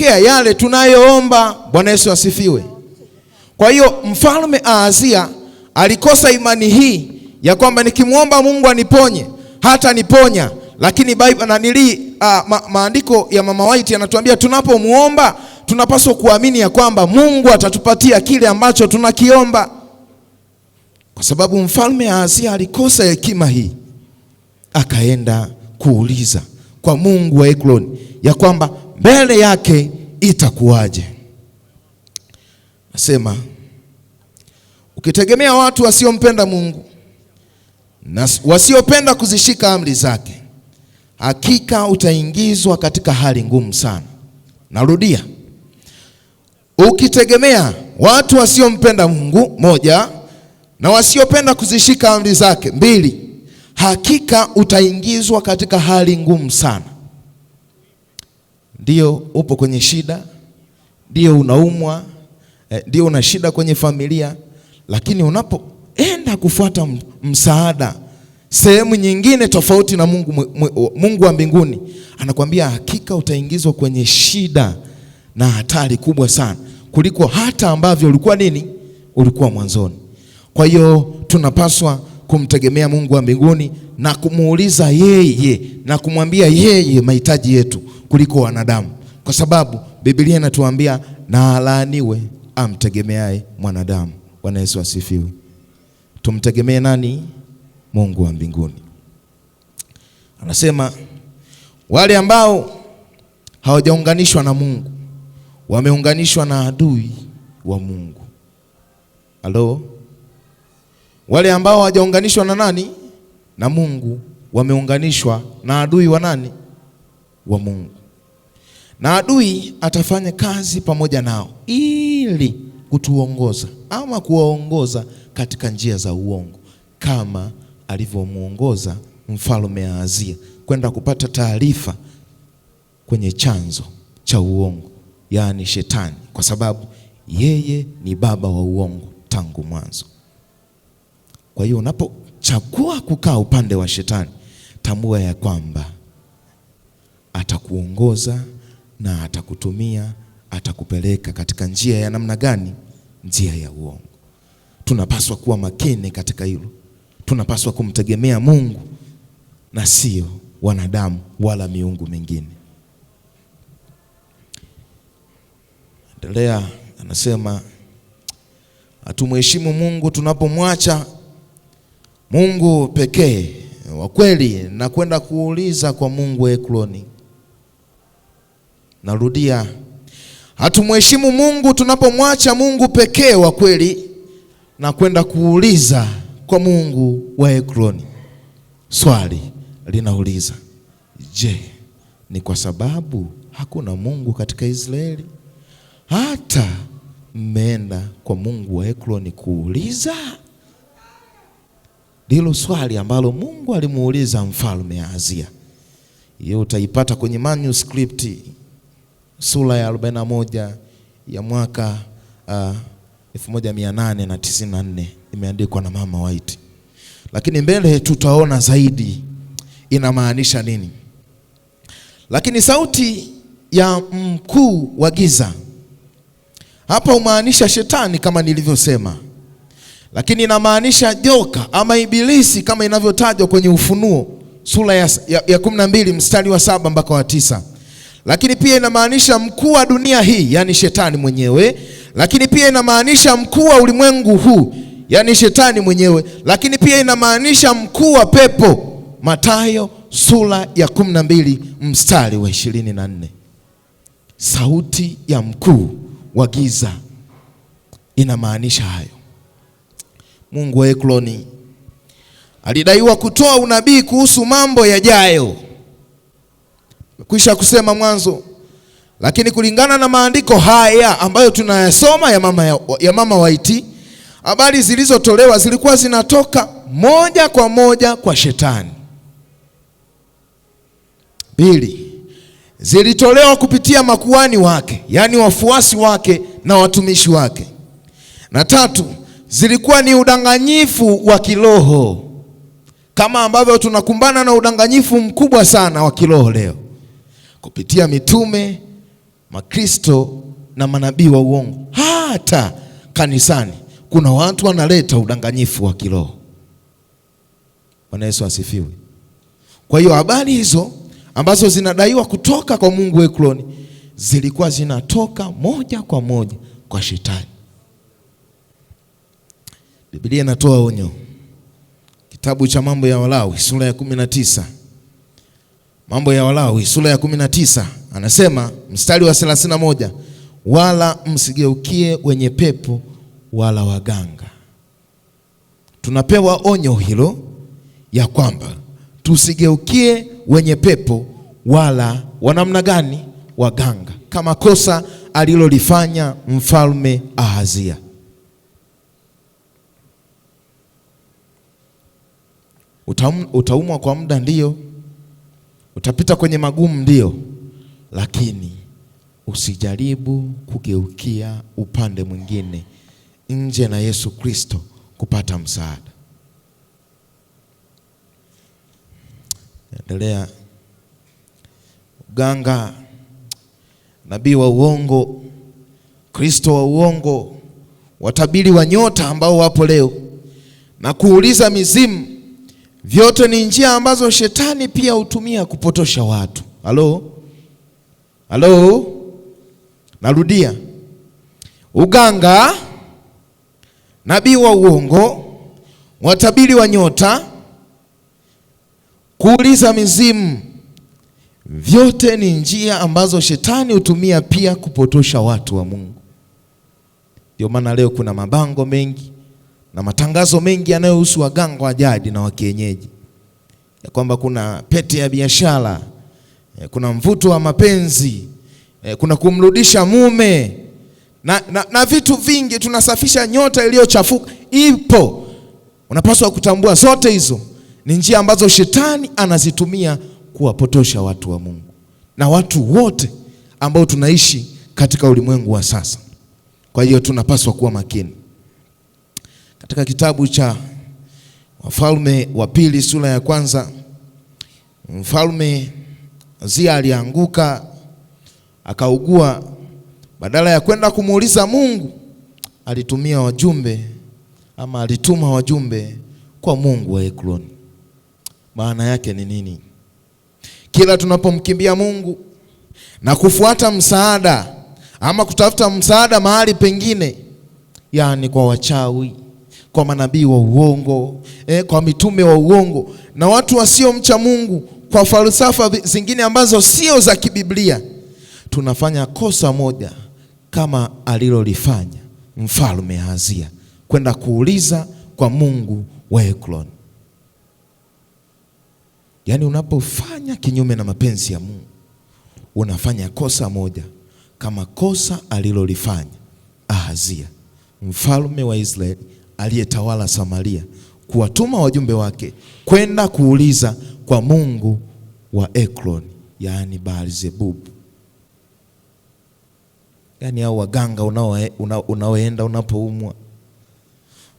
yale tunayoomba. Bwana Yesu asifiwe. Kwa hiyo mfalme Ahazia alikosa imani hii ya kwamba nikimwomba Mungu aniponye hata niponya, lakini maandiko ya Mama White yanatuambia tunapomuomba tunapaswa kuamini ya kwamba Mungu atatupatia kile ambacho tunakiomba. Kwa sababu mfalme Ahazia alikosa hekima hii, akaenda kuuliza kwa Mungu wa Egloni ya kwamba mbele yake itakuwaje. Nasema ukitegemea watu wasiompenda Mungu na wasiopenda kuzishika amri zake, hakika utaingizwa katika hali ngumu sana. Narudia, ukitegemea watu wasiompenda Mungu, moja, na wasiopenda kuzishika amri zake, mbili, hakika utaingizwa katika hali ngumu sana. Ndio upo kwenye shida, ndio unaumwa, ndio una shida kwenye familia, lakini unapoenda kufuata msaada sehemu nyingine tofauti na Mungu wa mbinguni, anakuambia hakika utaingizwa kwenye shida na hatari kubwa sana kuliko hata ambavyo ulikuwa mwanzoni. Kwa hiyo tunapaswa kumtegemea Mungu wa mbinguni na kumuuliza yeye na kumwambia yeye mahitaji yetu kuliko wanadamu, kwa sababu Biblia inatuambia na alaaniwe amtegemeaye mwanadamu. Bwana Yesu asifiwe. Tumtegemee nani? Mungu wa mbinguni. Anasema wale ambao hawajaunganishwa na Mungu wameunganishwa na adui wa Mungu. Halo? Wale ambao hawajaunganishwa na nani? Na Mungu, wameunganishwa na adui wa nani? Wa Mungu. Na adui atafanya kazi pamoja nao ili kutuongoza ama kuwaongoza katika njia za uongo, kama alivyomuongoza mfalme Ahazia kwenda kupata taarifa kwenye chanzo cha uongo, yaani shetani, kwa sababu yeye ni baba wa uongo tangu mwanzo. Kwa hiyo unapochagua kukaa upande wa shetani, tambua ya kwamba atakuongoza na atakutumia, atakupeleka katika njia ya namna gani? Njia ya uongo. Tunapaswa kuwa makini katika hilo. Tunapaswa kumtegemea Mungu na sio wanadamu wala miungu mingine. Endelea, anasema atumheshimu Mungu tunapomwacha Mungu pekee wa kweli na kwenda kuuliza kwa Mungu wa Egloni. Narudia, hatumheshimu Mungu tunapomwacha Mungu pekee wa kweli na kwenda kuuliza kwa Mungu wa Egloni. Swali linauliza, je, ni kwa sababu hakuna Mungu katika Israeli hata mmeenda kwa Mungu wa Egloni kuuliza? Ndilo swali ambalo Mungu alimuuliza mfalme Ahazia. Hiyo utaipata kwenye manuscript sura ya 41 ya mwaka 1894, imeandikwa na Mama White. Lakini mbele tutaona zaidi inamaanisha nini. Lakini sauti ya mkuu wa giza hapa humaanisha shetani kama nilivyosema, lakini inamaanisha joka ama ibilisi kama inavyotajwa kwenye Ufunuo sura ya 12 mstari wa 7 mpaka wa 9. Lakini pia inamaanisha mkuu wa dunia hii, yani shetani mwenyewe. Lakini pia inamaanisha mkuu wa ulimwengu huu, yani shetani mwenyewe. Lakini pia inamaanisha mkuu wa pepo, Mathayo sura ya 12 mstari wa 24. Sauti ya mkuu wa giza inamaanisha hayo. Mungu wa Egloni alidaiwa kutoa unabii kuhusu mambo yajayo. Kwisha kusema mwanzo. Lakini kulingana na maandiko haya ambayo tunayasoma ya Mama White, habari zilizotolewa zilikuwa zinatoka moja kwa moja kwa shetani. Pili, zilitolewa kupitia makuhani wake, yani wafuasi wake na watumishi wake. Na tatu, zilikuwa ni udanganyifu wa kiroho, kama ambavyo tunakumbana na udanganyifu mkubwa sana wa kiroho leo kupitia mitume Makristo na manabii wa uongo. Hata kanisani kuna watu wanaleta udanganyifu wa kiroho. Bwana Yesu asifiwe. Kwa hiyo habari hizo ambazo zinadaiwa kutoka kwa Mungu wa Ekroni zilikuwa zinatoka moja kwa moja kwa shetani. Biblia inatoa onyo. Kitabu cha Mambo ya Walawi sura ya 19. Mambo ya Walawi sura ya 19 anasema mstari wa 31, wala msigeukie wenye pepo wala waganga. Tunapewa onyo hilo ya kwamba tusigeukie wenye pepo wala wanamna gani? Waganga, kama kosa alilolifanya mfalme Ahazia. Utaumwa kwa muda ndio, utapita kwenye magumu ndio, lakini usijaribu kugeukia upande mwingine nje na Yesu Kristo kupata msaada. Endelea. Uganga, nabii wa uongo, Kristo wa uongo, watabiri wa nyota ambao wapo leo na kuuliza mizimu, vyote ni njia ambazo shetani pia hutumia kupotosha watu. Halo? Narudia. Uganga, nabii wa uongo, watabiri wa nyota, kuuliza mizimu, vyote ni njia ambazo shetani hutumia pia kupotosha watu wa Mungu. Ndio maana leo kuna mabango mengi na matangazo mengi yanayohusu waganga wa jadi na wa kienyeji, ya kwamba kuna pete ya biashara, kuna mvuto wa mapenzi, kuna kumrudisha mume na vitu vingi. Tunasafisha nyota iliyochafuka. Ipo, unapaswa kutambua zote hizo ni njia ambazo shetani anazitumia kuwapotosha watu wa Mungu na watu wote ambao tunaishi katika ulimwengu wa sasa. Kwa hiyo tunapaswa kuwa makini. Katika kitabu cha Wafalme wa Pili sura ya 1, Mfalme Ahazia alianguka akaugua. Badala ya kwenda kumuuliza Mungu, alituma wajumbe kwa Mungu wa Ekroni. Maana yake ni nini? Kila tunapomkimbia Mungu na kufuata msaada ama kutafuta msaada mahali pengine, yani kwa wachawi, kwa manabii wa uongo, kwa mitume wa uongo na watu wasiomcha Mungu, kwa falsafa zingine ambazo sio za kibiblia, tunafanya kosa moja kama alilolifanya mfalme Ahazia, kwenda kuuliza kwa Mungu wa Ekroni. Yani unapofanya kinyume na mapenzi ya Mungu, unafanya kosa moja kama kosa alilolifanya Ahazia, mfalme wa Israeli aliyetawala Samaria, kuwatuma wajumbe wake kwenda kuuliza kwa Mungu wa Ekroni, yani Baal-Zebub. Yani hao waganga unaoenda unapoumwa,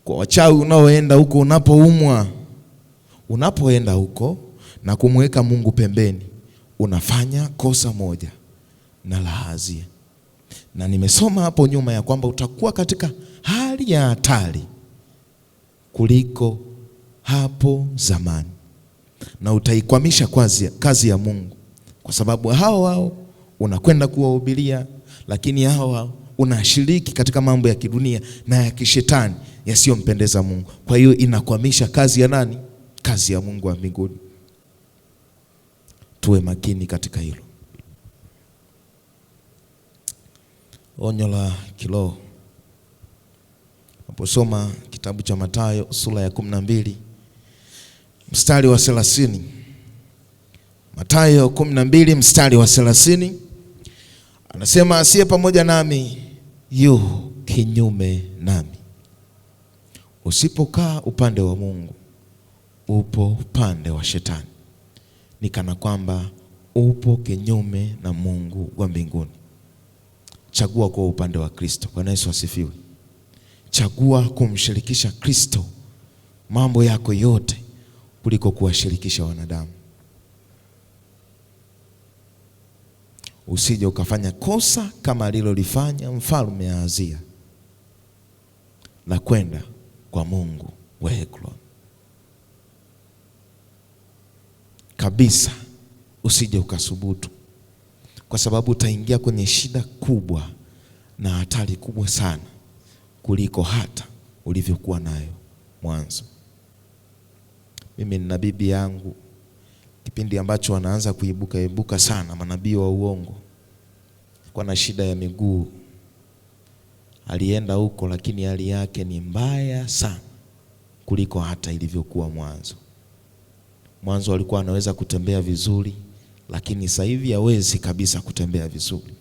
kwa wachawi unaoenda huko unapoumwa, unapoenda huko na kumweka Mungu pembeni, unafanya kosa moja na la Ahazia. Na nimesoma hapo nyuma ya kwamba utakuwa katika hali ya hatari kuliko hapo zamani, na utaikwamisha kazi ya Mungu, kwa sababu hao unakwenda kuwahubiria, lakini hao unashiriki katika mambo ya kidunia na ya kishetani yasiyompendeza Mungu. Kwa hiyo inakwamisha kazi ya nani? Kazi ya Mungu wa mbinguni. Tuwe makini katika hilo. Onyo la kiroho. Naposoma kitabu cha Mathayo sura ya 12 mstari wa 30. Mathayo 12 mstari wa 30 anasema, asiye pamoja nami yu kinyume nami. Usipokaa upande wa Mungu, upo upande wa shetani. Ni kana kwamba upo kinyume na Mungu wa mbinguni. Chagua kwa upande wa Kristo. Bwana Yesu asifiwe. Chagua kumshirikisha Kristo mambo yako yote kuliko kuwashirikisha wanadamu. usije ukafanya kosa kama alilolifanya mfalme Ahazia la kwenda kwa Mungu wa Ekroni. Kabisa usije ukasubutu, kwa sababu utaingia kwenye shida kubwa na hatari kubwa sana kuliko hata ulivyokuwa nayo mwanzo. Mimi nina bibi yangu, kipindi ambacho wanaanza kuibuka sana manabii wa uongo, kwa na shida ya miguu. Alienda huko, lakini hali yake ni mbaya sana kuliko hata ilivyokuwa mwanzo. Mwanzo alikuwa anaweza kutembea vizuri, lakini sasa hivi hawezi kabisa kutembea vizuri,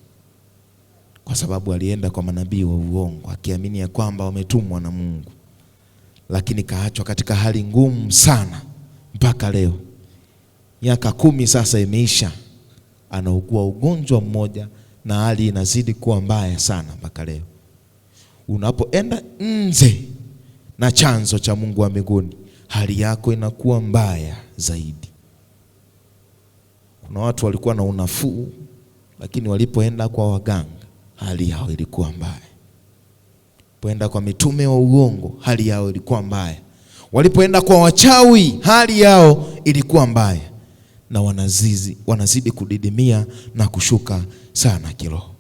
kwa sababu alienda kwa manabii wa uongo akiamini ya kwamba wametumwa na Mungu. Lakini kaachwa katika hali ngumu sana mpaka leo. Miaka 10 sasa imeisha, anaugua ugonjwa mmoja na hali inazidi kuwa mbaya sana mpaka leo. Unapoenda nje na chanzo cha Mungu wa mbinguni, hali yako inakuwa mbaya zaidi. Kuna watu walikuwa na unafuu, lakini walipoenda kwa waganga hali yao ilikuwa mbaya. Walipoenda kwa mitume wa uongo hali yao ilikuwa mbaya. Walipoenda kwa wachawi hali yao ilikuwa mbaya, na wanazidi kudidimia na kushuka sana kiroho.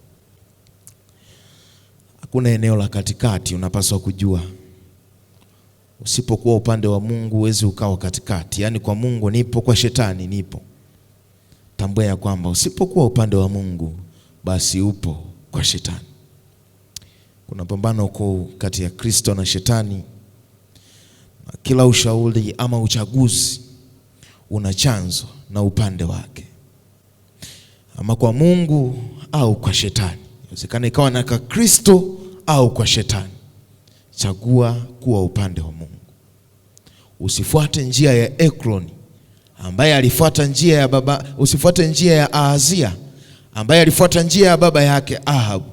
Hakuna eneo la katikati. Unapaswa kujua, usipokuwa upande wa Mungu huwezi ukawa katikati. Yaani kwa Mungu nipo, kwa shetani nipo. Tambua ya kwamba usipokuwa upande wa Mungu basi upo kwa shetani. Kuna pambano kati ya Kristo na shetani. Kila ushauri ama uchaguzi una chanzo na upande wake, ama kwa Mungu au kwa shetani. Inawezekana ikawa na kwa Kristo au kwa shetani. Chagua kuwa upande wa Mungu. Usifuate njia ya Ekroni ambaye alifuata njia ya baba. Usifuate njia ya Ahazia ambaye alifuata njia ya baba yake Ahabu,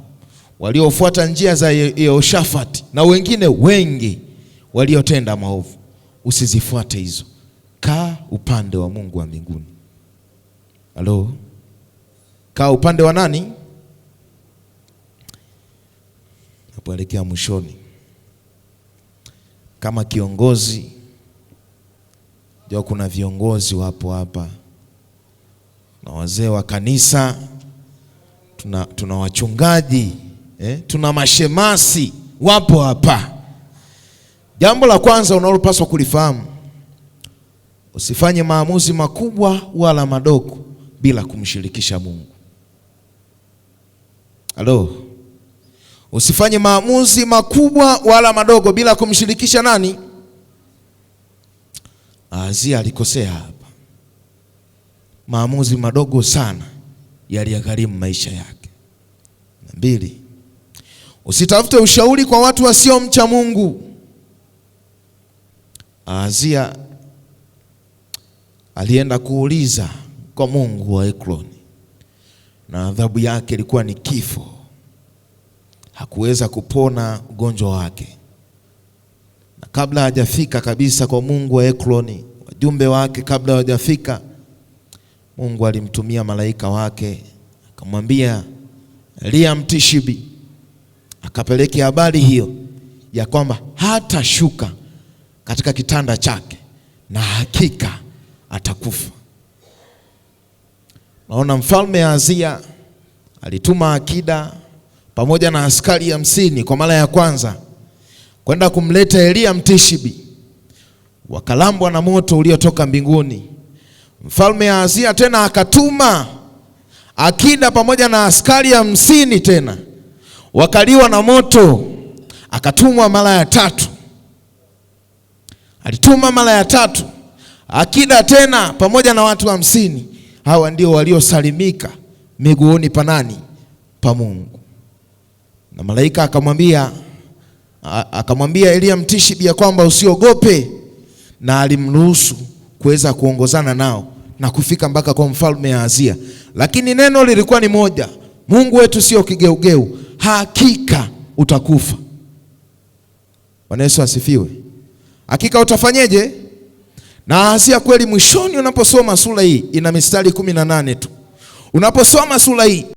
waliofuata njia za Yehoshafati na wengine wengi waliotenda maovu. Usizifuate hizo. Kaa upande wa Mungu wa mbinguni. Halo? Kaa upande wa nani? Napoelekea mwishoni, kama kiongozi, ndio kuna viongozi wapo hapa na wazee wa kanisa, tuna wachungaji, tuna mashemasi wapo hapa. Jambo la kwanza unalopaswa kulifahamu, usifanye maamuzi makubwa wala madogo bila kumshirikisha Mungu. Halo? Usifanye maamuzi makubwa wala madogo bila kumshirikisha nani? Ahazia alikosea hapa. Maamuzi madogo sana yaliyagharimu maisha yake. 2, usitafute ushauri kwa watu wasiomcha Mungu. Ahazia alienda kuuliza kwa Mungu wa Ekroni, na adhabu yake ilikuwa ni kifo. Hakuweza kupona ugonjwa wake. Na kabla hajafika kabisa kwa Mungu wa Ekroni, wajumbe wake kabla hajafika, Mungu alimtumia malaika wake akamwambia Elia Mtishibi akapeleke habari hiyo ya kwamba hatashuka katika kitanda chake na hakika atakufa. Naona mfalme Ahazia alituma akida pamoja na askari 50 kwa mara ya kwanza kwenda kumleta Elia Mtishibi. Wakalambwa na moto uliotoka mbinguni. Mfalme Ahazia tena akatuma akida pamoja na askari 50 tena, wakaliwa na moto. Akatumwa mara ya 3. Alituma mara ya 3 akida tena pamoja na watu 50. Hawa ndio waliosalimika miguuni pa nani? Pa Mungu. Na malaika akamwambia Elia Mtishibi ya kwamba usiogope, na alimruhusu kuweza kuongozana nao na kufika mpaka kwa mfalme Ahazia. Lakini neno lilikuwa ni moja: Mungu wetu sio kigeugeu, hakika utakufa. Bwana Yesu asifiwe. Hakika utafanyeje? Na Ahazia kweli, mwishoni unaposoma sura hii ina mistari 18 tu. Unaposoma sura hii